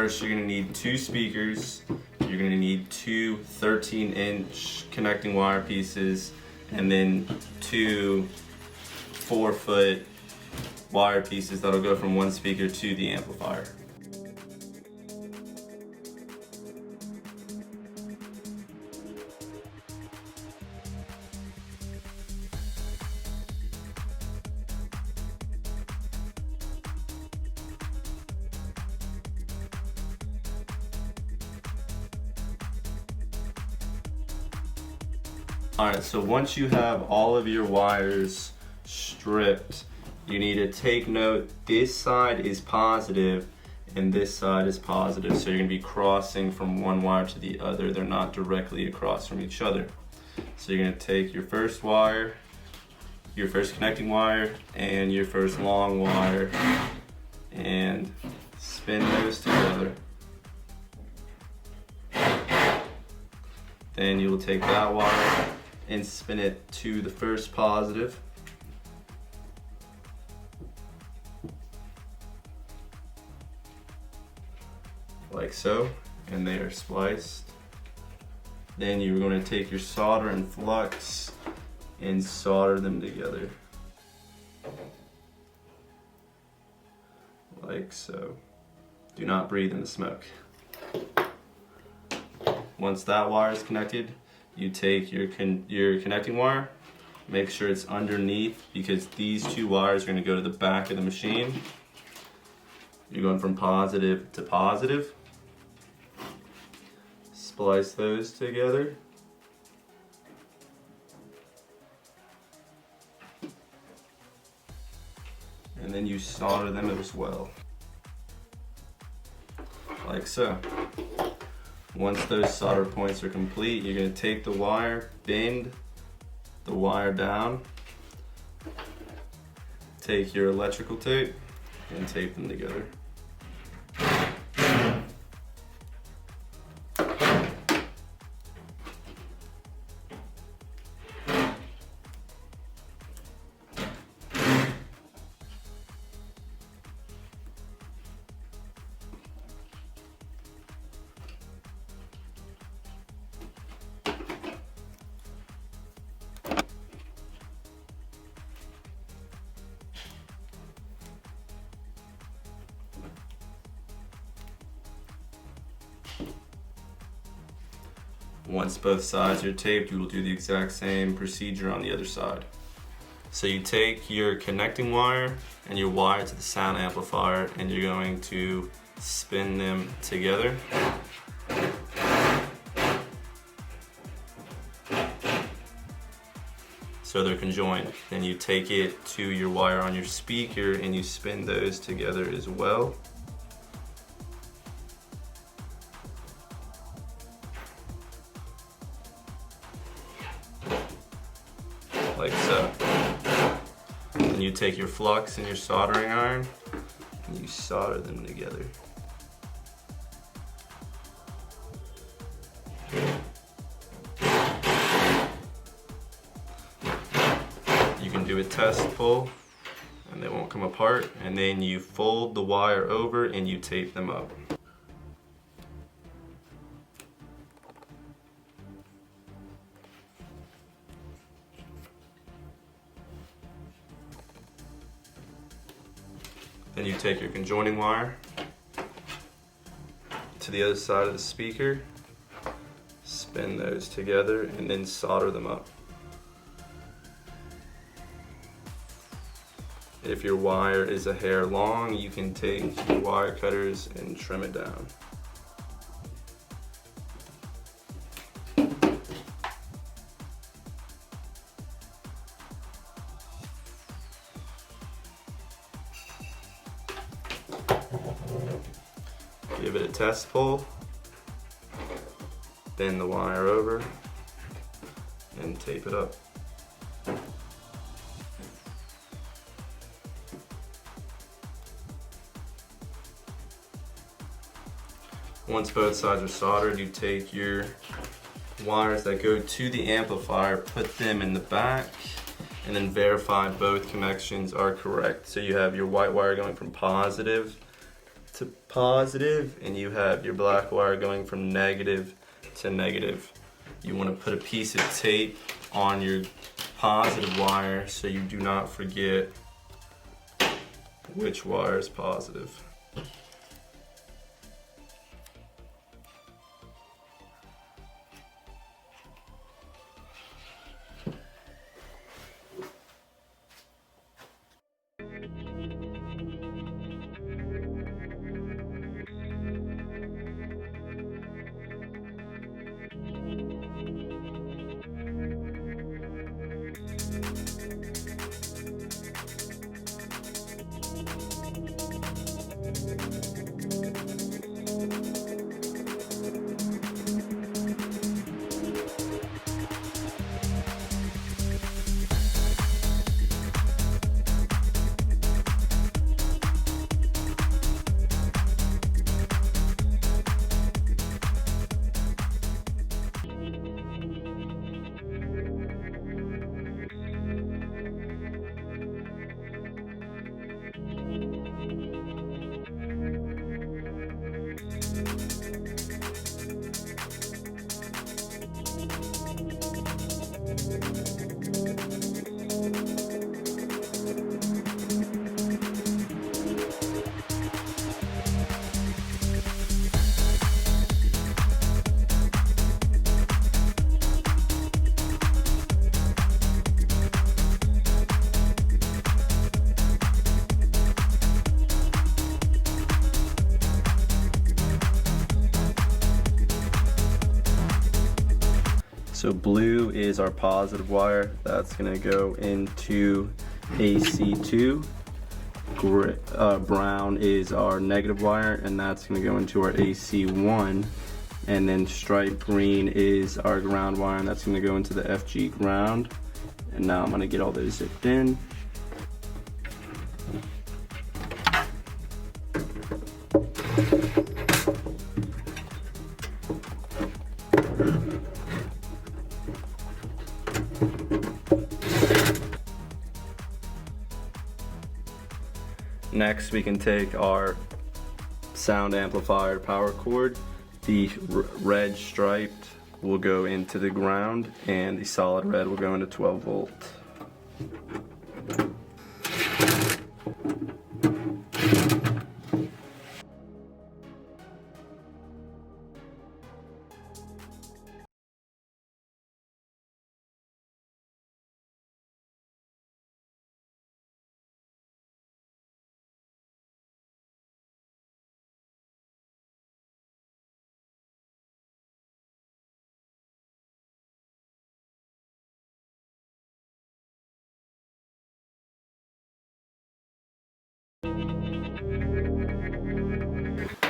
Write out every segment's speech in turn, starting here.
First, you're gonna need 2 speakers. You're gonna need 2 13-inch connecting wire pieces, and then 2 4-foot wire pieces that'll go from one speaker to the amplifier. Alright, so once you have all of your wires stripped, you need to take note this side is positive and this side is positive. So you're going to be crossing from one wire to the other. They're not directly across from each other. So you're going to take your first wire, your first connecting wire, and your first long wire and spin those together. Then you will take that wire and spin it to the first positive. Like so, and they are spliced. Then you're going to take your solder and flux and solder them together. Like so. Do not breathe in the smoke. Once that wire is connected, you take your connecting wire, make sure it's underneath, because these 2 wires are going to go to the back of the machine. You're going from positive to positive. Splice those together. And then you solder them as well. Like so. Once those solder points are complete, you're going to take the wire, bend the wire down, take your electrical tape, and tape them together. Once both sides are taped, you will do the exact same procedure on the other side. So you take your connecting wire and your wire to the sound amplifier, and you're going to spin them together. So they're conjoined. Then you take it to your wire on your speaker and you spin those together as well. Like so. Then you take your flux and your soldering iron and you solder them together. You can do a test pull and they won't come apart, and then you fold the wire over and you tape them up. Then you take your conjoining wire to the other side of the speaker, spin those together, and then solder them up. If your wire is a hair long, you can take your wire cutters and trim it down. Give it a test pull, bend the wire over, and tape it up. Once both sides are soldered, you take your wires that go to the amplifier, put them in the back, and then verify both connections are correct. So you have your white wire going from positive to positive, and you have your black wire going from negative to negative. You want to put a piece of tape on your positive wire so you do not forget which wire is positive. So blue is our positive wire. That's gonna go into AC2. Brown is our negative wire, and that's gonna go into our AC1. And then stripe green is our ground wire, and that's gonna go into the FG ground. And now I'm gonna get all those zipped in. Next, we can take our sound amplifier power cord. The red striped will go into the ground, and the solid red will go into 12 volt.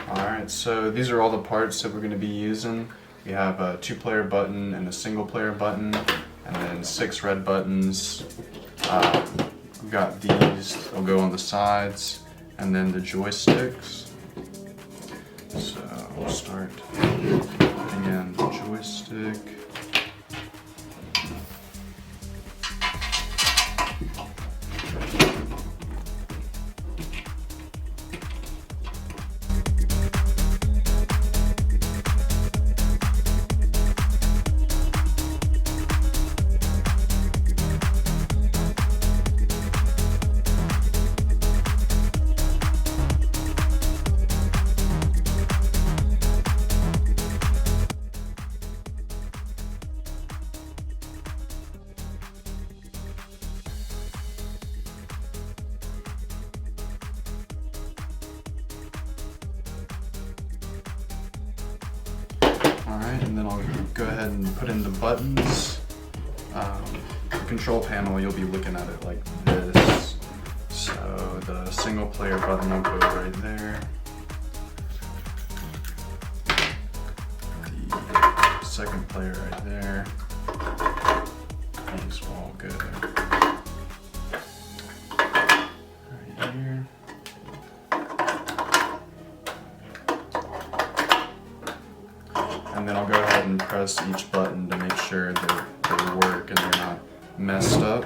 Alright, so these are all the parts that we're going to be using. We have a 2-player button and a single-player button, and then 6 red buttons. We've got these, they'll go on the sides, and then the joysticks. So we'll start putting in the joystick. Alright, and then I'll go ahead and put in the buttons. The control panel, you'll be looking at it like this. So the single player button will go right there. The second player right there. These will all go right here. And then I'll go ahead and press each button to make sure that they work and they're not messed up.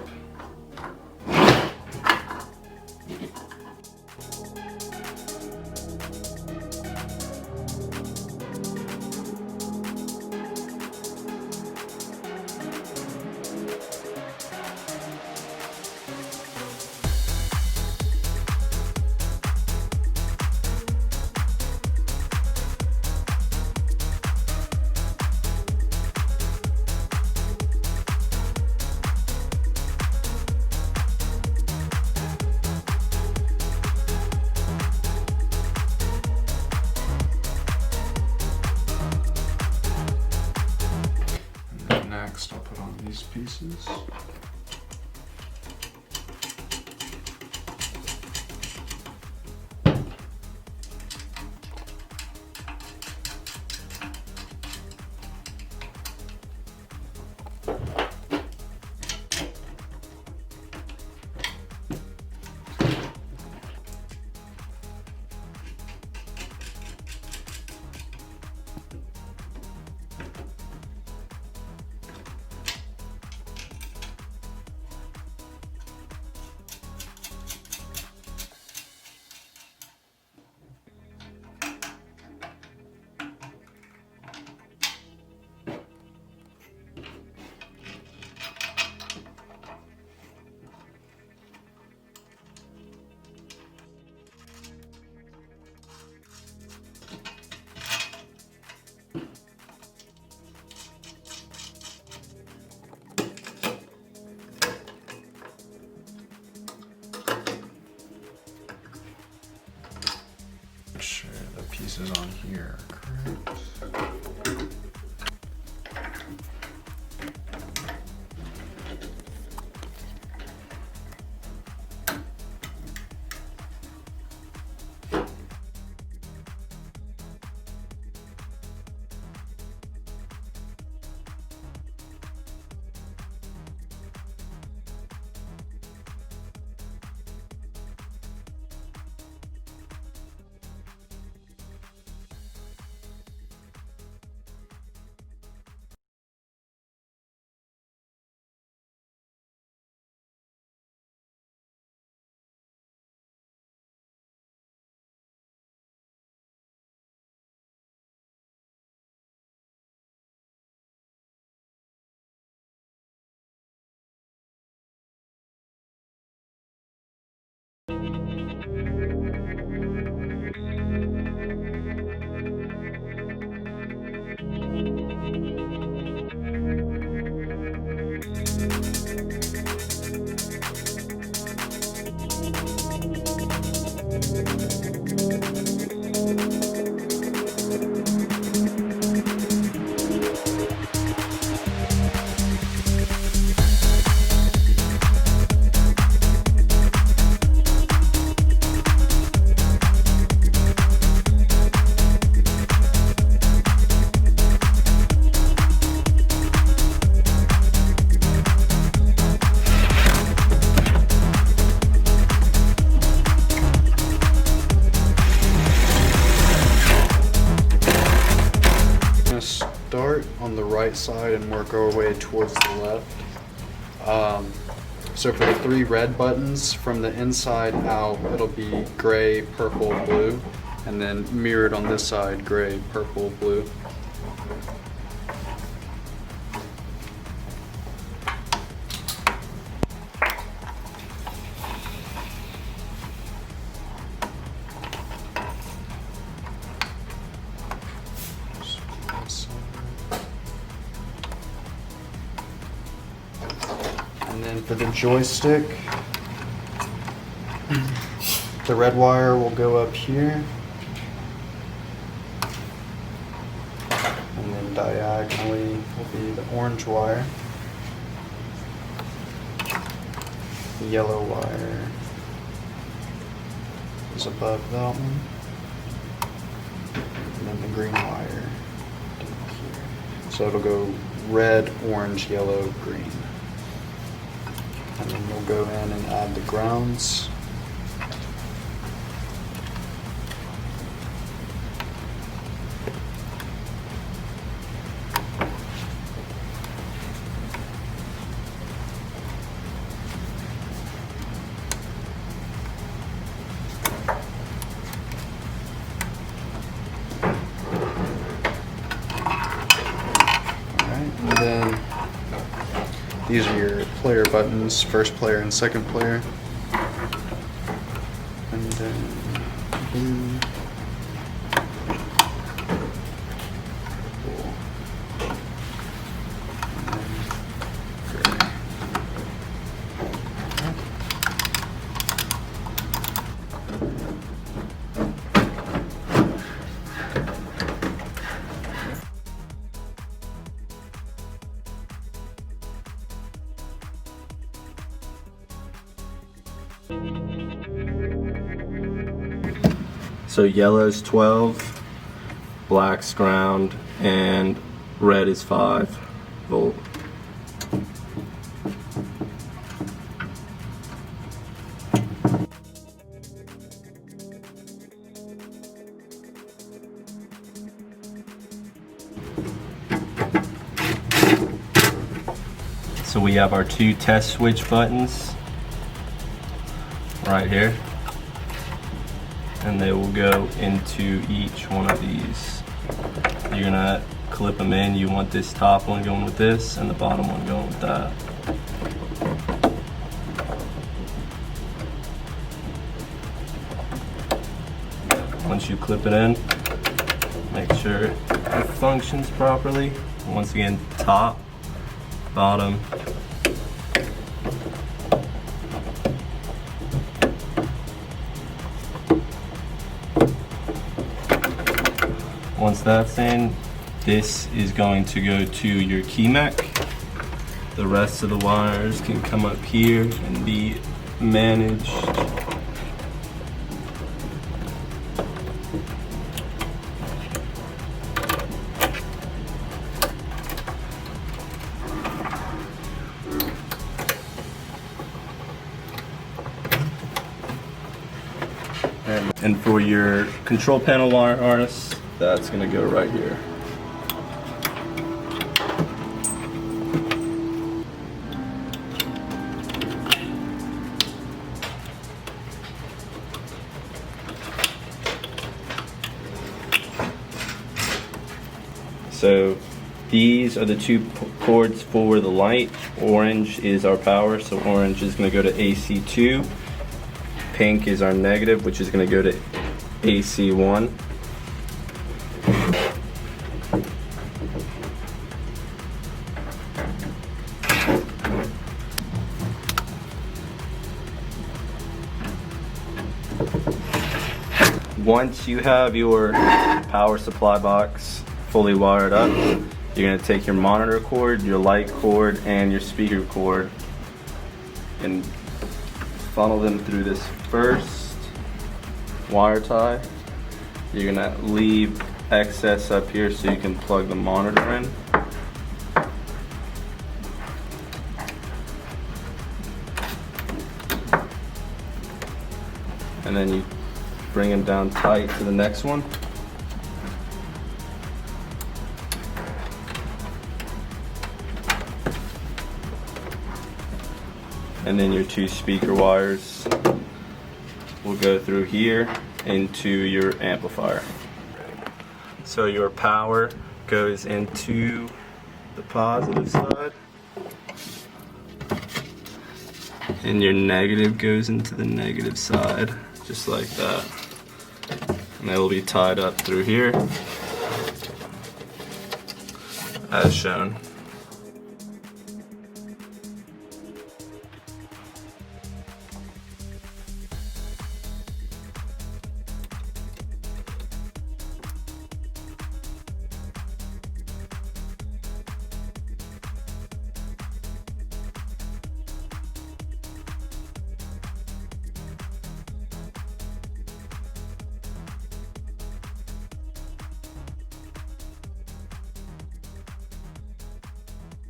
Next, I'll put on these pieces. Make sure the pieces on here are correct. Start on the right side and work our way towards the left. So for the 3 red buttons, from the inside out, it'll be gray, purple, blue, and then mirrored on this side, gray, purple, blue. And then for the joystick, the red wire will go up here. And then diagonally will be the orange wire. The yellow wire is above that one. And then the green wire down here. So it'll go red, orange, yellow, green. And then we'll go in and add the grounds. And then these are your player buttons, first player and second player. And then blue, purple, and then gray. So yellow's 12, black's ground, and red is 5 volt. So we have our 2 test switch buttons right here, and they will go into each one of these. You're gonna clip them in. You want this top one going with this and the bottom one going with that. Once you clip it in, make sure it functions properly. Once again, top, bottom, once that's in, this is going to go to your key mech. The rest of the wires can come up here and be managed. And for your control panel wire harness, that's gonna go right here. So these are the 2 cords for the light. Orange is our power, so orange is gonna go to AC2. Pink is our negative, which is going to go to AC1. Once you have your power supply box fully wired up, you're going to take your monitor cord, your light cord, and your speaker cord and funnel them through this first wire tie. You're gonna leave excess up here so you can plug the monitor in. And then you bring them down tight to the next one. And then your 2 speaker wires will go through here into your amplifier. So your power goes into the positive side, and your negative goes into the negative side, just like that. And they will be tied up through here, as shown.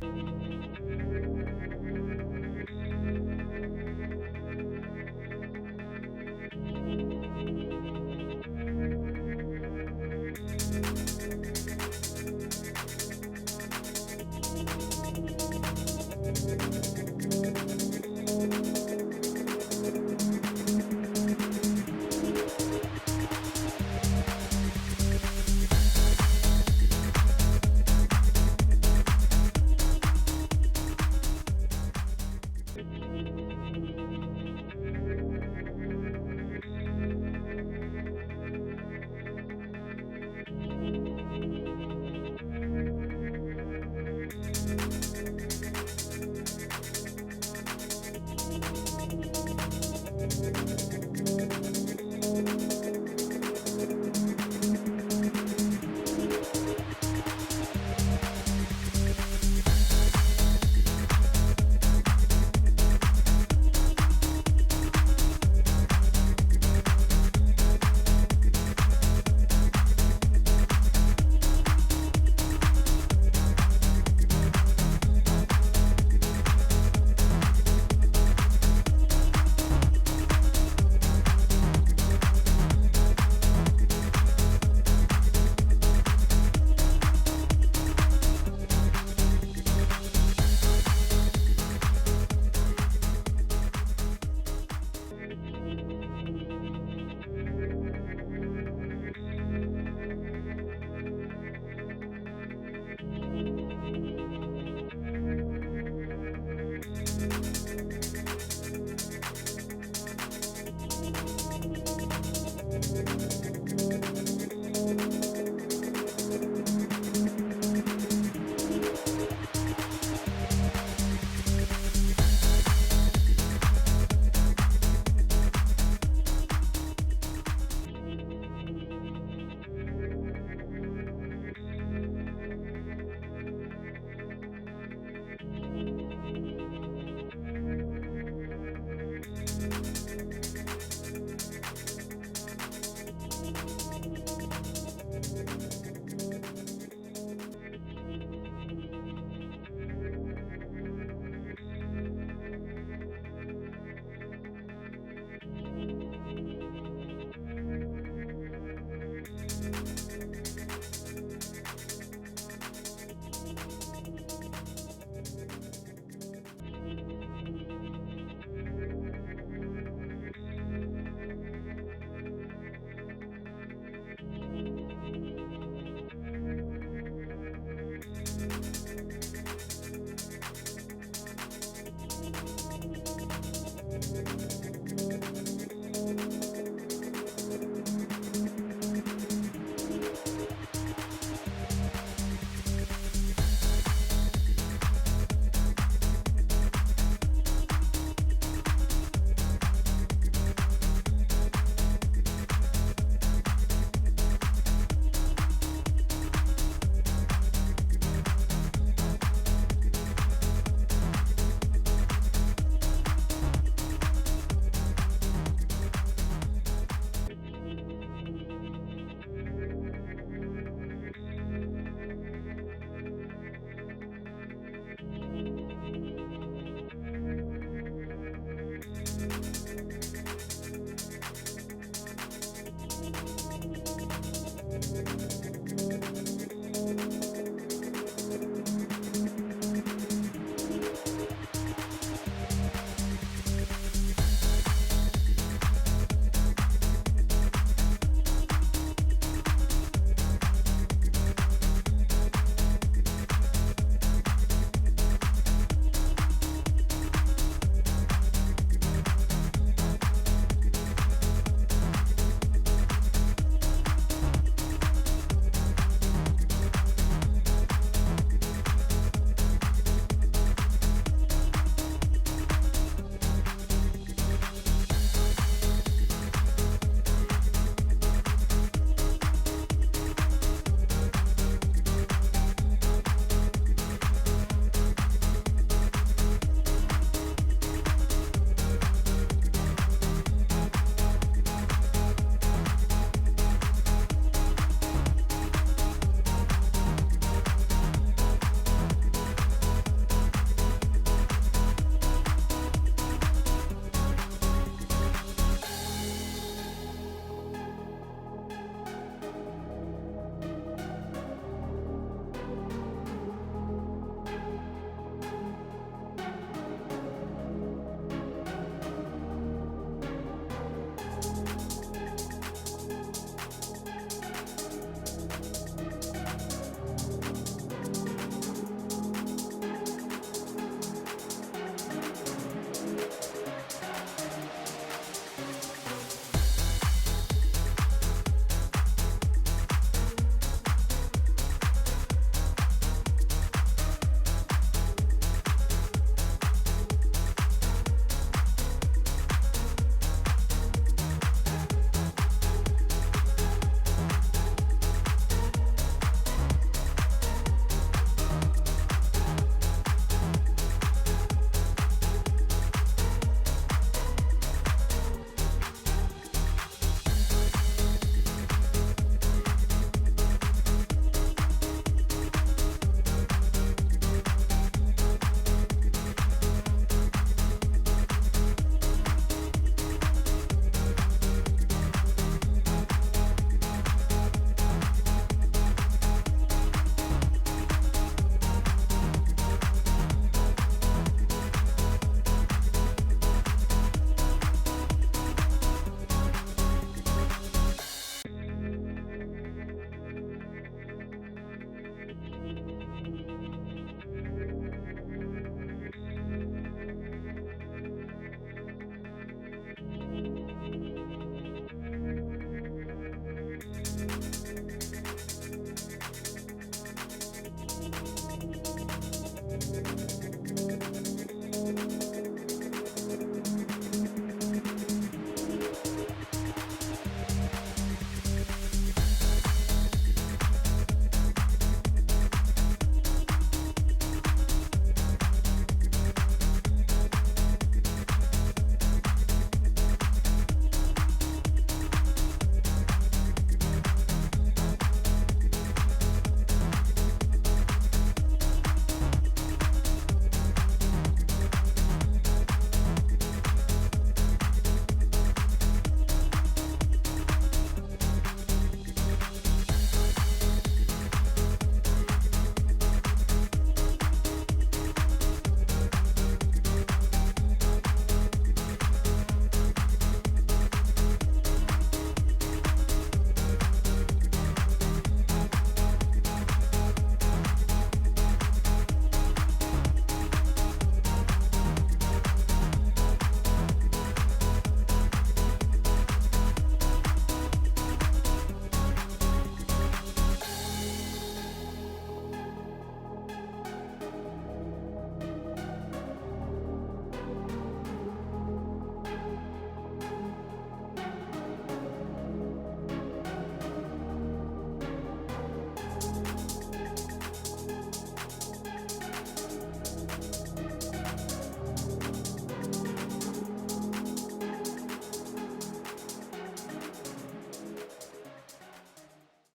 Thank you.